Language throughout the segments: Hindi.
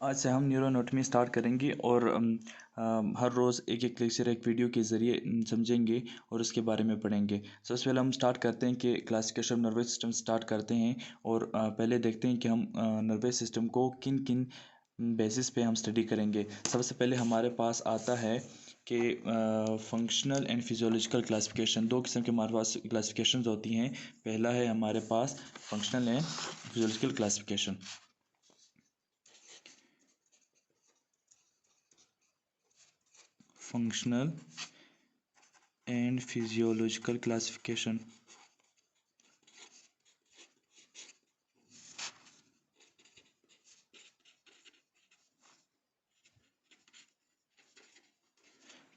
आज से हम न्यूरोएनाटॉमी स्टार्ट करेंगे और हर रोज़ एक एक लेक्चर एक वीडियो के ज़रिए समझेंगे और उसके बारे में पढ़ेंगे। सबसे पहले हम स्टार्ट करते हैं कि क्लासिफिकेशन नर्वस सिस्टम स्टार्ट करते हैं और पहले देखते हैं कि हम नर्वस सिस्टम को किन किन बेसिस पे हम स्टडी करेंगे। सबसे पहले हमारे पास आता है कि फंक्शनल एंड फिजियोलॉजिकल क्लासिफिकेशन। दो किस्म के हमारे पास क्लासिफिकेशन होती हैं। पहला है हमारे पास functional and physiological classification. Functional and physiological classification.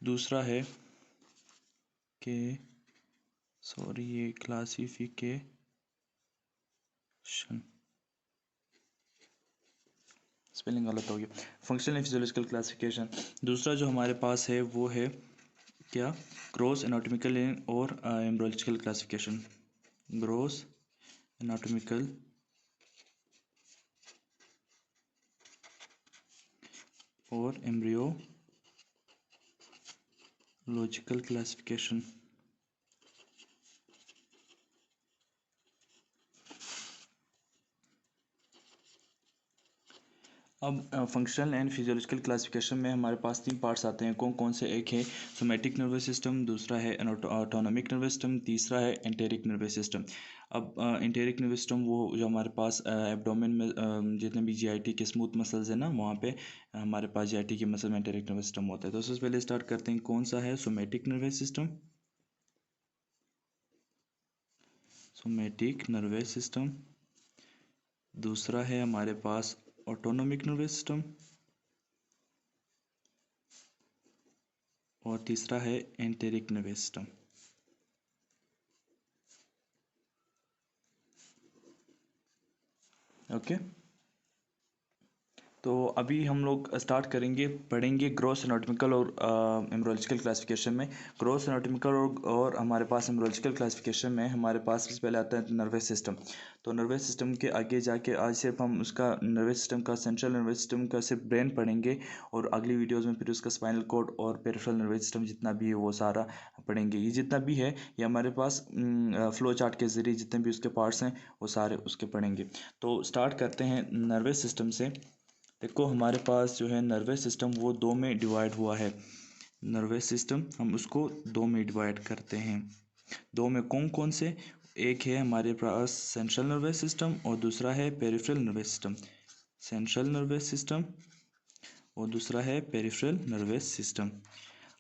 दूसरा है कि ये क्लासिफिकेशन स्पेलिंग गलत हो गया। Functional and physiological classification. दूसरा जो हमारे पास है वो है क्या, ग्रॉस एनाटॉमिकल और एम्ब्रियोलॉजिकल क्लासिफिकेशन। ग्रॉस एनाटॉमिकल और एम्ब्रियोलॉजिकल क्लासिफिकेशन। अब फंक्शनल एंड फिजियोलॉजिकल क्लासिफिकेशन में हमारे पास तीन पार्ट्स आते हैं। कौन कौन से? एक है सोमैटिक नर्वस सिस्टम, दूसरा है ऑटोनॉमिक नर्वस सिस्टम, तीसरा है एंटेरिक नर्वस सिस्टम। अब एंटेरिक नर्वस सिस्टम वो जो हमारे पास एब्डोमेन में जितने भी जीआईटी के स्मूथ मसल्स हैं ना, वहाँ पे हमारे पास जीआईटी के मसल में एंटेरिक नर्वस सिस्टम होता है। तो सबसे पहले स्टार्ट करते हैं, कौन सा है? Somatic nervous system. Somatic nervous system. दूसरा है हमारे पास ऑटोनॉमिक नर्वस सिस्टम और तीसरा है एंटेरिक नर्वस सिस्टम। ओके, तो अभी हम लोग स्टार्ट करेंगे, पढ़ेंगे ग्रॉस एनाटॉमिकल और एम्ब्रियोलॉजिकल क्लासिफिकेशन में। ग्रॉस एनाटॉमिकल और हमारे पास एम्ब्रियोलॉजिकल क्लासिफिकेशन में हमारे पास सबसे पहले आता है नर्वस सिस्टम। तो नर्वस सिस्टम के आगे जाके आज सिर्फ हम उसका नर्वस सिस्टम का, सेंट्रल नर्वस सिस्टम का सिर्फ ब्रेन पढ़ेंगे और अगली वीडियोज़ में फिर उसका स्पाइनल कॉर्ड और पेरिफेरल नर्वस सिस्टम जितना भी है वो सारा पढ़ेंगे। ये जितना भी है ये हमारे पास फ्लो चार्ट के ज़रिए जितने भी उसके पार्ट्स हैं वो सारे उसके पढ़ेंगे। तो स्टार्ट करते हैं नर्वस सिस्टम से। देखो हमारे पास जो है नर्वस सिस्टम वो दो में डिवाइड हुआ है। नर्वस सिस्टम हम उसको दो में डिवाइड करते हैं। दो में कौन कौन से? एक है हमारे पास सेंट्रल नर्वस सिस्टम और दूसरा है peripheral nervous system. Central nervous system और दूसरा है पेरिफेरल नर्वस सिस्टम।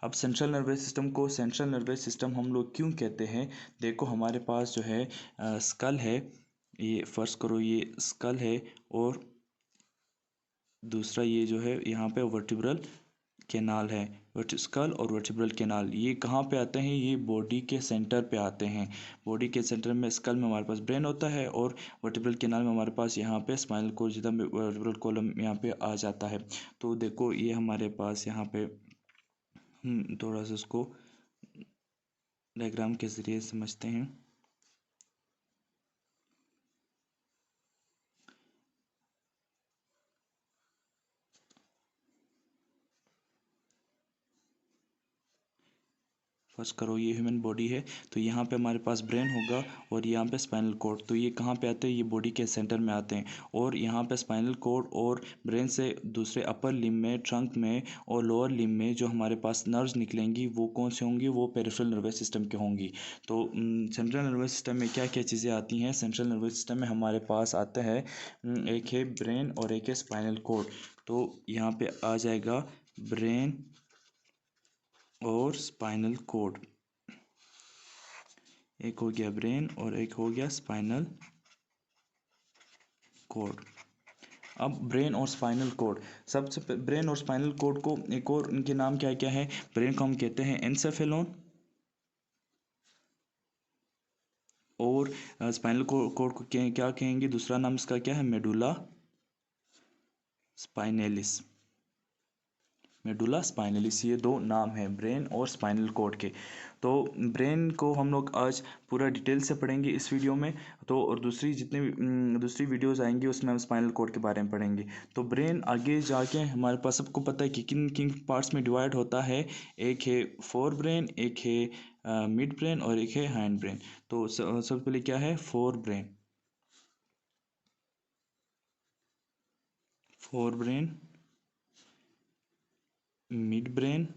अब सेंट्रल नर्वस सिस्टम को सेंट्रल नर्वस सिस्टम हम लोग क्यों कहते हैं? देखो हमारे पास जो है स्कल है, ये फर्ज करो ये स्कल है और दूसरा ये जो है यहाँ पे वर्टिब्रल कैनाल है। स्कल और वर्टिब्रल कैनाल ये कहाँ पे आते हैं? ये बॉडी के सेंटर पे आते हैं। बॉडी के सेंटर में स्कल में हमारे पास ब्रेन होता है और वर्टिब्रल कैनाल में हमारे पास यहाँ पे स्पाइनल कॉर्ड जितना वर्टिब्रल कॉलम यहाँ पे आ जाता है। तो देखो ये हमारे पास यहाँ पे थोड़ा सा इसको डायग्राम के ज़रिए समझते हैं। फर्स्ट करो ये ह्यूमन बॉडी है, तो यहाँ पे हमारे पास ब्रेन होगा और यहाँ पे स्पाइनल कॉर्ड। तो ये कहाँ पे आते हैं? ये बॉडी के सेंटर में आते हैं और यहाँ पे स्पाइनल कॉर्ड और ब्रेन से दूसरे अपर लिम्ब में, ट्रंक में और लोअर लिम्ब में जो हमारे पास नर्व्स निकलेंगी वो कौन से होंगी? वो पेरिफेरल नर्वस सिस्टम के होंगी। तो सेंट्रल नर्वस सिस्टम में क्या क्या चीज़ें आती हैं? सेंट्रल नर्वस सिस्टम में हमारे पास आता है एक है ब्रेन और एक है स्पाइनल कॉर्ड। तो यहाँ पे आ जाएगा ब्रेन और स्पाइनल कॉर्ड। एक हो गया ब्रेन और एक हो गया स्पाइनल कॉर्ड। अब ब्रेन और स्पाइनल कॉर्ड, सबसे ब्रेन और स्पाइनल कॉर्ड को एक और इनके नाम क्या क्या है? ब्रेन को हम कहते हैं एनसेफेलोन और स्पाइनल कॉर्ड को क्या कहेंगे? दूसरा नाम इसका क्या है? Medulla spinalis. मेडुला स्पाइनलिस, ये दो नाम हैं ब्रेन और स्पाइनल कॉर्ड के। तो ब्रेन को हम लोग आज पूरा डिटेल से पढ़ेंगे इस वीडियो में। तो और दूसरी जितनी भी दूसरी वीडियोस आएंगी उसमें हम स्पाइनल कॉर्ड के बारे में पढ़ेंगे। तो ब्रेन आगे जाके हमारे पास सबको पता है कि किन किन पार्ट्स में डिवाइड होता है। एक है फोर ब्रेन, एक है मिड ब्रेन और एक है हैंड ब्रेन। तो सबसे पहले क्या है, fore brain. Fore brain, mid brain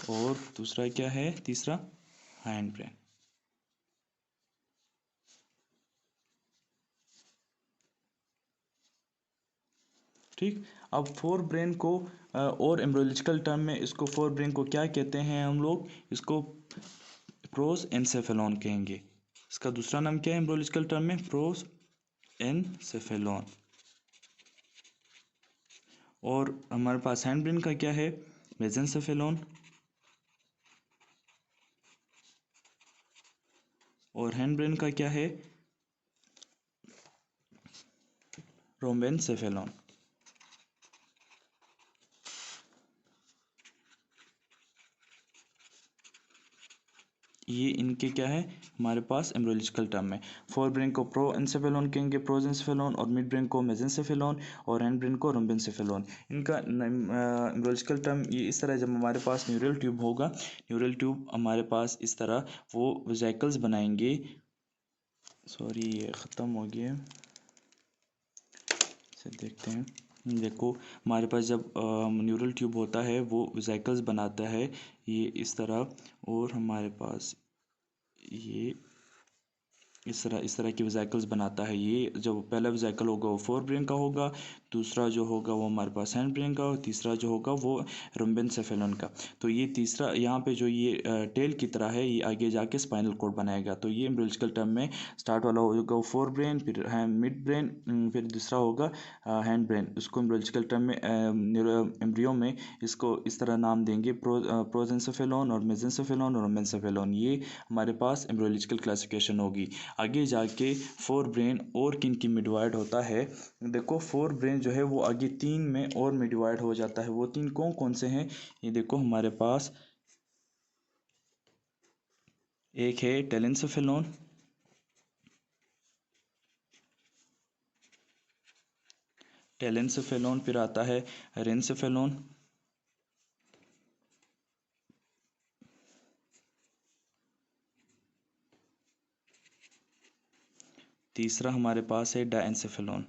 और दूसरा क्या है, तीसरा हैंड ब्रेन। ठीक। अब फोर ब्रेन को और एम्ब्रियोलॉजिकल टर्म में इसको फोर ब्रेन को क्या कहते हैं हम लोग, इसको प्रोस एनसेफेलॉन कहेंगे। इसका दूसरा नाम क्या है एम्ब्रियोलॉजिकल टर्म में, प्रोस एनसेफेलॉन। और हमारे पास हैंड ब्रेन का क्या है, मेसेंसेफेलॉन। और हैंड ब्रेन का क्या है, रोम्बेनसेफेलॉन। ये इनके क्या है हमारे पास एम्ब्रियोलॉजिकल टर्म में। फोर ब्रेन को प्रो एनसेफेलॉन कहेंगे, प्रोजेंसेफेलॉन, और मिड ब्रेन को मेसेंसेफेलॉन, और हैंड ब्रेन को रोम्बेनसेफेलॉन। इनका एम्ब्रियोलॉजिकल टर्म ये इस तरह, जब हमारे पास न्यूरल ट्यूब होगा, न्यूरल ट्यूब हमारे पास इस तरह वो वेसिकल्स बनाएंगे। सॉरी ये ख़त्म हो गया, इसे देखते हैं। देखो हमारे पास जब न्यूरल ट्यूब होता है वो वेसिकल्स बनाता है ये इस तरह, और हमारे पास ये इस तरह की वेसिकल्स बनाता है। ये जो पहला वेसिकल होगा वो फोर ब्रेन का होगा, दूसरा जो होगा वो हमारे पास हैंड ब्रेन का, और तीसरा जो होगा वो रोम्बेनसेफेलॉन का। तो ये तीसरा यहाँ पे जो ये टेल की तरह है, ये आगे जाके स्पाइनल कॉर्ड बनाएगा। तो ये एम्ब्रियोलॉजिकल टर्म में स्टार्ट वाला होगा फोर ब्रेन, फिर मिड ब्रेन, फिर दूसरा होगा हैंड ब्रेन। उसको एम्ब्रियोलॉजिकल टर्म में एम्ब्रियो में इसको इस तरह नाम देंगे, प्रोजेंसेफेलॉन और मेसेंसेफेलॉन और रोम्बेनसेफेलॉन। ये हमारे पास एम्ब्रियोलॉजिकल क्लासिफिकेशन होगी। आगे जाके फोर ब्रेन और किन किन में डिवाइड होता है। देखो फोर ब्रेन जो है वो आगे तीन में और में डिवाइड हो जाता है। वो तीन कौन कौन से हैं, ये देखो हमारे पास एक है टेलेंसेफेलॉन, टेलेंसेफेलॉन, फिर आता है रेनसेफेलॉन, तीसरा हमारे पास है डायंसेफेलॉन।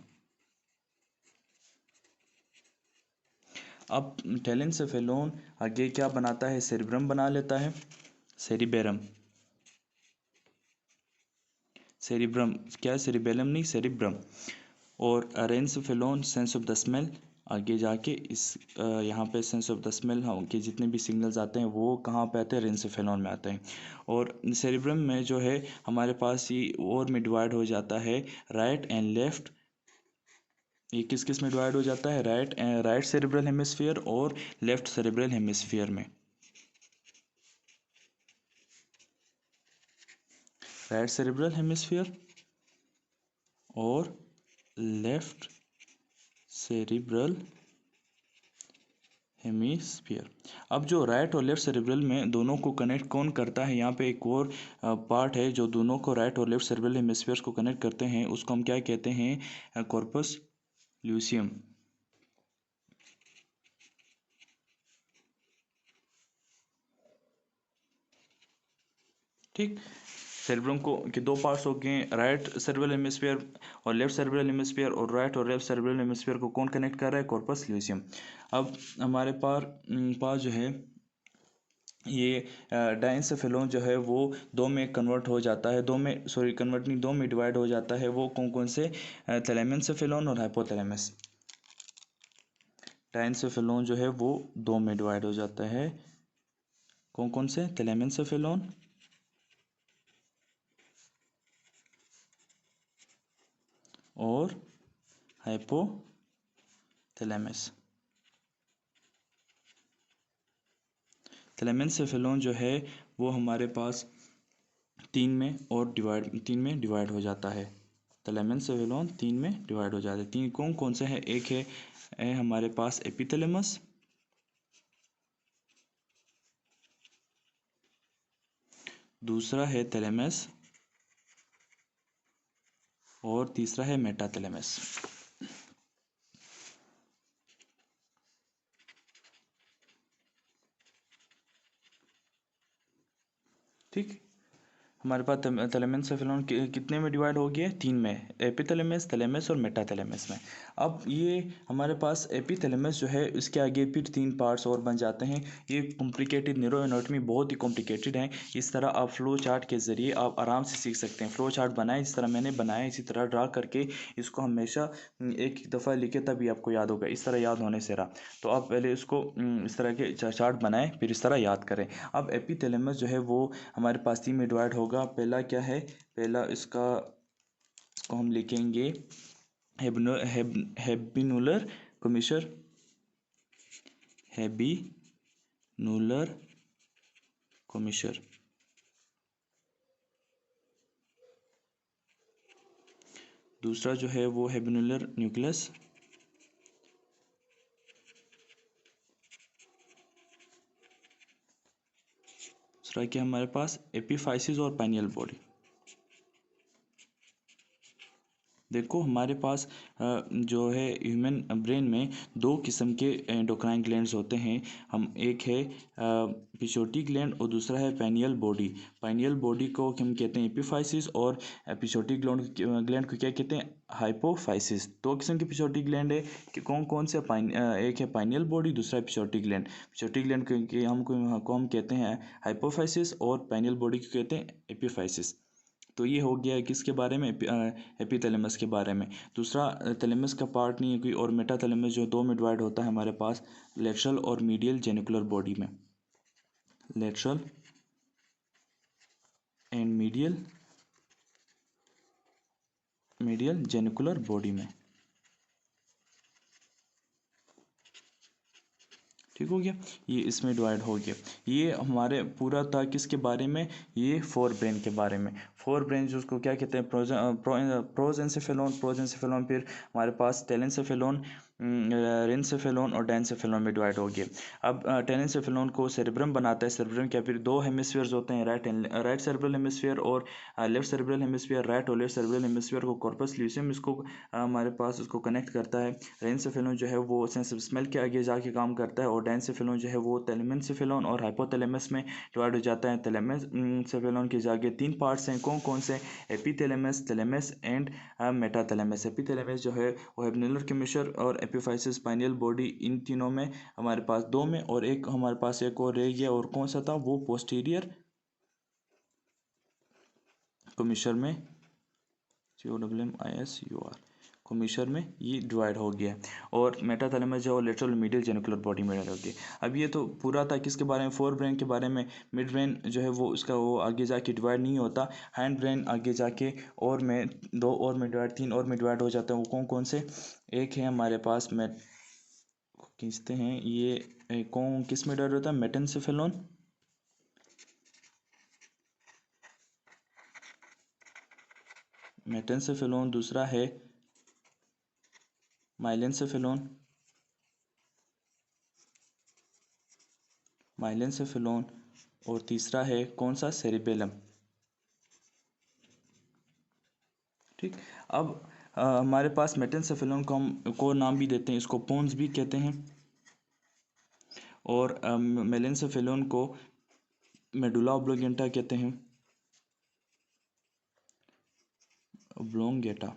अब टेलेंसेफेलॉन आगे क्या बनाता है, सेरिब्रम बना लेता है, सेरिबेरम, सेरिब्रम क्या है, सेरिबेलम नहीं सेरिब्रम। और रेनसेफेलॉन सेंस ऑफ द स्मेल, आगे जाके इस यहाँ पे सेंस ऑफ द स्मेल के जितने भी सिग्नल्स आते हैं वो कहाँ पे आते हैं, रेनसेफेलॉन में आते हैं। और सेरिब्रम में जो है हमारे पास ये और में डिवाइड हो जाता है, राइट एंड लेफ्ट। ये किस किस में डिवाइड हो जाता है, राइट सेरिब्रल हेमिस्फीयर और लेफ्ट सेरिब्रल हेमिस्फीयर में। राइट सेरिब्रल हेमिस्फीयर और लेफ्ट सेरिब्रल हेमिस्फीयर। अब जो राइट और लेफ्ट सेरिब्रल में दोनों को कनेक्ट कौन करता है, यहाँ पे एक और पार्ट है जो दोनों को राइट और लेफ्ट सेरिब्रल हेमिस्फीयर को कनेक्ट करते हैं, उसको हम क्या कहते हैं, कॉर्पस ल्यूसियम। ठीक। सेरिब्रम को के दो पार्ट्स हो गए, राइट सेरिब्रल हेमिस्फीयर और लेफ्ट सेरिब्रल हेमिस्फीयर, और राइट और लेफ्ट सेरिब्रल हेमिस्फीयर को कौन कनेक्ट कर रहा है, कॉर्पस ल्यूसियम। अब हमारे पास जो है ये डायंसेफेलॉन जो है वो दो में कन्वर्ट हो जाता है, दो में सॉरी कन्वर्ट नहीं, दो में डिवाइड हो जाता है। वो कौन कौन से, थैलेमेंसेफेलॉन और हाइपोथैलेमस। डायंसेफेलॉन जो है वो दो में डिवाइड हो जाता है, कौन कौन से, थैलेमेंसेफेलॉन और हाइपोथैलेमस। थैलेमेंसेफेलॉन जो है वो हमारे पास तीन में डिवाइड हो जाता है। थैलेमेनसेफेलोन 3 में डिवाइड हो जाते हैं। 3 कौन कौन से हैं? एक है हमारे पास एपिथैलेमस, दूसरा है थैलेमस और तीसरा है मेटाथैलेमस। ठीक, हमारे पास थैलेमेनसेफेलोन कितने में डिवाइड हो गया है? 3 में, एपिथैलेमस, थैलेमस और मेटाथैलेमस में। अब ये हमारे पास एपिथैलेमस जो है इसके आगे फिर 3 पार्ट्स और बन जाते हैं। ये कॉम्प्लिकेटेड, न्यूरो एनाटॉमी बहुत ही कॉम्प्लिकेटेड है। इस तरह आप फ्लो चार्ट के ज़रिए आप आराम से सीख सकते हैं। फ्लो चार्ट बनाए जिस तरह मैंने बनाया, इसी तरह ड्रा करके इसको हमेशा एक दफ़ा लिखे तभी आपको याद होगा, इस तरह याद होने से रहा। तो आप पहले इसको इस तरह के चार्ट बनाएं, फिर इस तरह याद करें। अब एपिथैलेमस जो है वो हमारे पास 3 में डिवाइड होगा। पहला क्या है? पहला इसको हम लिखेंगे हेबिनुलर कमिशर, हेबिनुलर कमिशर। दूसरा जो है वो हेबिनुलर न्यूक्लियस, दूसरा क्या हमारे पास? एपिफाइसिस और पाइनियल बॉडी। देखो हमारे पास जो है ह्यूमन ब्रेन में 2 किस्म के एंडोक्राइन ग्लैंड्स होते हैं। हम एक है पिट्यूटरी ग्लैंड और दूसरा है पाइनियल बॉडी। पाइनियल बॉडी को हम कहते हैं एपिफाइसिस और पिट्यूटरी ग्लैंड को क्या कहते हैं? हाइपोफाइसिस। 2 किस्म की पिट्यूटरी ग्लैंड है कि कौन कौन से? एक है पाइनियल बॉडी, दूसरा है पिट्यूटरी ग्लैंड। पिट्यूटरी ग्लैंड को हम कहते हैं हाइपोफाइसिस और पाइनियल बॉडी को कहते हैं एपिफाइसिस। तो ये हो गया किसके बारे में? एपिथैलेमस के बारे में। दूसरा थैलेमस का पार्ट नहीं है कोई और, मेटाथैलेमस जो 2 में डिवाइड होता है हमारे पास लेटरल और मीडियल जेनिकुलर बॉडी में। Lateral and medial genicular body में। ठीक हो गया, ये इसमें डिवाइड हो गया। ये हमारे पूरा था किसके बारे में? ये फोर ब्रेन के बारे में। फोर ब्रेन जो उसको क्या कहते हैं? प्रोजेंसेफेलोन, फिर हमारे पास टेलेंसेफेलोन, रेनसेफेलोन और डायनसेफेलोन में डिवाइड हो गया। अब टेलेंसेफेलोन को सेरेब्रम बनाता है। सेरेब्रम क्या? फिर 2 हेमिस्फीयर्स होते हैं, राइट सेरेब्रल हेमिस्फीयर और लेफ्ट सेरेब्रल हेमिस्फीयर। राइट और लेफ्ट सेरेब्रल हेमिस्फीयर को कॉर्पस ल्यूसियम इसको हमारे पास उसको कनेक्ट करता है। रेनसेफेलोन जो है वो सेंस ऑफ स्मेल के आगे जाके काम करता है और डायनसेफेलोन जो है वो थैलेमेनसेफेलोन और हाइपोथैलेमस में डिवाइड हो जाता है। थैलेमेनसेफेलोन के जाके 3 पार्ट्स हैं, कौन कौन से? Epithalamus, thalamus and metathalamus. Epithalamus जो है वो हेबनेलर कमिशर और एपिफाइसिस पाइनियल बॉडी, इन तीनों में हमारे पास 2 में, और एक हमारे पास एक और रह गया, और कौन सा था वो? पोस्टीरियर कमिशर में, COMMISUR कमिशर में ये डिवाइड हो गया। और मेटाथैलेमस जो लेटरल मीडियल जेनिकुलर बॉडी में डिवाइड हो गया। अब ये तो पूरा था किसके बारे में? फोर ब्रेन के बारे में। मिड ब्रेन जो है वो उसका वो आगे जाके डिवाइड नहीं होता। हैंड ब्रेन आगे जाके और में 2 और में डिवाइड, 3 और में डिवाइड हो जाता है। वो कौन कौन से? एक है हमारे पास में खींचते हैं, ये कौन किस में डिवाइड होता है? मेटेनसेफेलोन, मेटेनसेफेलोन, दूसरा है माइलेनसेफेलोन, माइलेनसेफेलोन, और तीसरा है कौन सा? सेरिबेलम। ठीक, अब हमारे पास मेटेनसेफेलोन को हम को नाम भी देते हैं, इसको पोन्स भी कहते हैं, और मेलेनसेफेलोन को मेडुला ऑब्लोंगेटा कहते हैं, ऑब्लोंगेटा।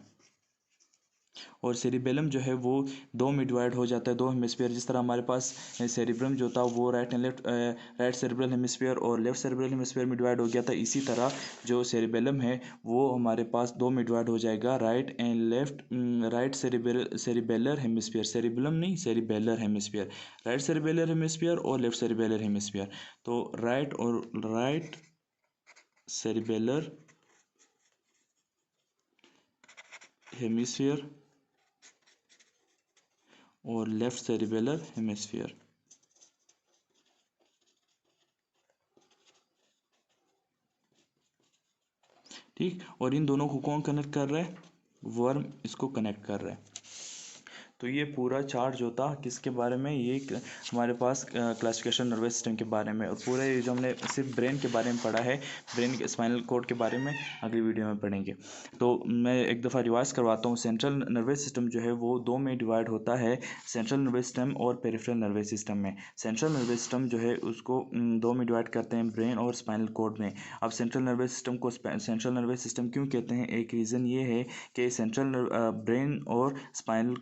और सेरिबेलम जो है वो 2 में डिवाइड हो जाता है, 2 हेमिस्फीयर। जिस तरह हमारे पास सेरिब्रम जो था वो right and left, right cerebral hemisphere और लेफ्ट सेरिब्रल हेमिस्फीयर में डिवाइड हो गया था, इसी तरह जो सेरिबेलम है वो हमारे पास 2 में डिवाइड हो जाएगा, right and left, right cerebellar hemisphere, cerebellum नहीं, cerebellar hemisphere, right cerebellar hemisphere और लेफ्ट सेरिबेलर हेमिस्फीयर। तो राइट सेरिबेलर हेमिस्फीयर और लेफ्ट सेरिबेलर हेमिस्फीयर। ठीक, और इन दोनों को कौन कनेक्ट कर रहा है? वर्म इसको कनेक्ट कर रहा है। तो ये पूरा चार्ट जो था किसके बारे में, ये हमारे पास क्लासिफिकेशन नर्वस सिस्टम के बारे में, और पूरे ये जो हमने सिर्फ ब्रेन के बारे में पढ़ा है, ब्रेन के स्पाइनल कोड के बारे में अगली वीडियो में पढ़ेंगे। तो मैं एक दफ़ा रिवाइज करवाता हूँ। सेंट्रल नर्वस सिस्टम जो है वो दो में डिवाइड होता है, सेंट्रल नर्वस सिस्टम और पेरिफेरल नर्वस सिस्टम में। सेंट्रल नर्वस सिस्टम जो है उसको दो में डिवाइड करते हैं, ब्रेन और स्पाइनल कोड में। अब सेंट्रल नर्वस सिस्टम को सेंट्रल नर्वस सिस्टम क्यों कहते हैं, एक रीज़न ये है कि सेंट्रल ब्रेन और स्पाइनल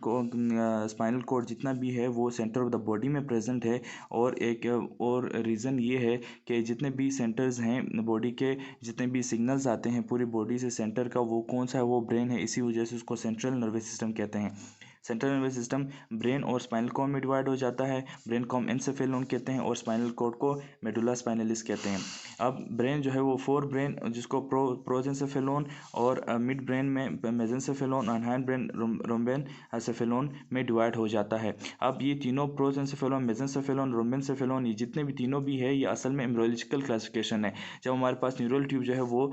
कोड जितना भी है वो सेंटर ऑफ द बॉडी में प्रेजेंट है। और एक और रीज़न ये है कि जितने भी सेंटर्स हैं बॉडी के, जितने भी सिग्नल्स आते हैं पूरी बॉडी से सेंटर का, वो कौन सा है, वो ब्रेन है। इसी वजह से उसको सेंट्रल नर्वस सिस्टम कहते हैं। सेंट्रल नर्वस सिस्टम ब्रेन और स्पाइनल कॉर्ड में डिवाइड हो जाता है। ब्रेन को हम एन्सेफेलोन कहते हैं और स्पाइनल कॉर्ड को मेडुला स्पाइनलिस कहते हैं। अब ब्रेन जो है वो फोर ब्रेन, जिसको प्रोजेंसेफेलोन और मिड ब्रेन में मेजेंसेफेलोन और हाइंड ब्रेन रोम्बेन एंसेफेलोन में डिवाइड हो जाता है। अब ये तीनों प्रोजेंसेफेलोन, मेजेंसेफेलोन, रोम्बेनसेफेलोन, ये जितने भी तीनों भी है, ये असल में एम्ब्रियोलॉजिकल क्लासिफिकेशन है। जब हमारे पास न्यूरल ट्यूब जो है वो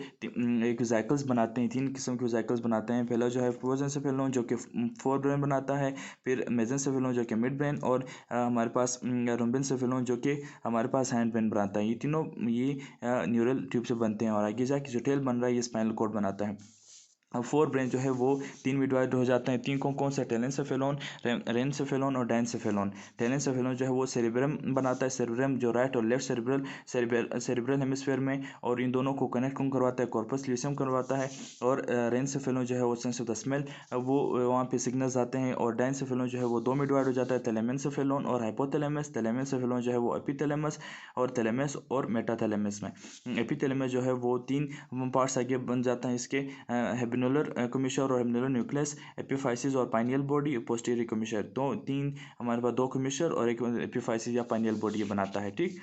एक जाइकल्स बनाते हैं, तीन किस्म के जाइकल्स बनाते हैं। पहला जो है प्रोजेंसेफेलोन जो कि फोर ब्रेन बनाता है, फिर मेजेंसेफेलोन जो कि मिड ब्रेन, और हमारे पास रोम्बेनसेफेलोन जो कि हमारे पास हैंड ब्रेन बनाता है। ये तीनों ये न्यूरल ट्यूब से बनते हैं, और आगे जाके जो टेल बन रहा है ये स्पाइनल कॉर्ड बनाता है। अब फोर ब्रेन जो है वो तीन में डिवाइड हो जाते हैं। तीन कौन सा, टेलेंसेफेलोन, रेनसेफेलोन और डायनसेफेलोन। टेलेंसेफेलोन जो है वो सेरिब्रम बनाता है, सेरिब्रम जो राइट और लेफ्ट सेरिब्रल हेमिस्फीयर में, और इन दोनों को कनेक्ट कौन करवाता है, कॉर्पस ल्यूसियम करवाता है। और रेनसेफेलोन जो है वो सेंस ऑफ द स्मेल, वो वहाँ पे सिग्नल्स आते हैं। और डायनसेफेलोन जो है वो दो में डिवाइड हो जाता है, थैलेमेनसेफेलोन और हाइपोथैलेमस। थैलेमेनसेफेलोन जो है वो एपिथैलेमस और थैलेमस और मेटाथैलेमस में। एपिथैलेमस जो है वो तीन पार्ट्स आगे बन जाता है इसके, हेबिनुलर कमिशर और हेबिनुलर न्यूक्लियस, एपिफाइसिस और पाइनियल बॉडी, पोस्टीरियर कमिशर। तो तीन हमारे पास, दो कमिशर और एक एपिफाइसिस या पाइनियल बॉडी बनाता है, ठीक।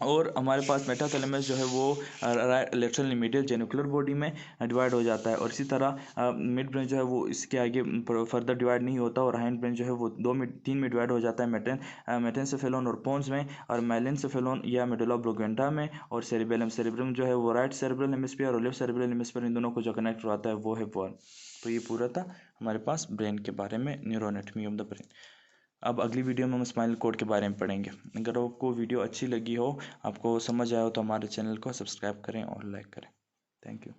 और हमारे पास मेटाथैलेमस जो है वो लेटरल मीडियल जेनिकुलर बॉडी में डिवाइड हो जाता है। और इसी तरह मिड ब्रेन जो है वो इसके आगे फर्दर डिवाइड नहीं होता, और हाइंड ब्रेन जो है वो तीन में डिवाइड हो जाता है, मेटेनसेफेलोन और पोन्स में, और मेलिनसेफेलोन या मेडुला ऑब्लिंगुएटा में, और सेरिब्रम जो है वो राइट सेरिब्रल हेमिस्फीयर और लेफ्ट सेरिब्रल हेमिस्फीयर, इन दोनों को जो कनेक्ट करवाता है वो है वर्म। तो ये पूरा था हमारे पास ब्रेन के बारे में, न्यूरोएनाटॉमी ऑफ द ब्रेन। अब अगली वीडियो में हम स्पाइनल कोड के बारे में पढ़ेंगे। अगर आपको वीडियो अच्छी लगी हो, आपको समझ आया हो, तो हमारे चैनल को सब्सक्राइब करें और लाइक करें। Thank you.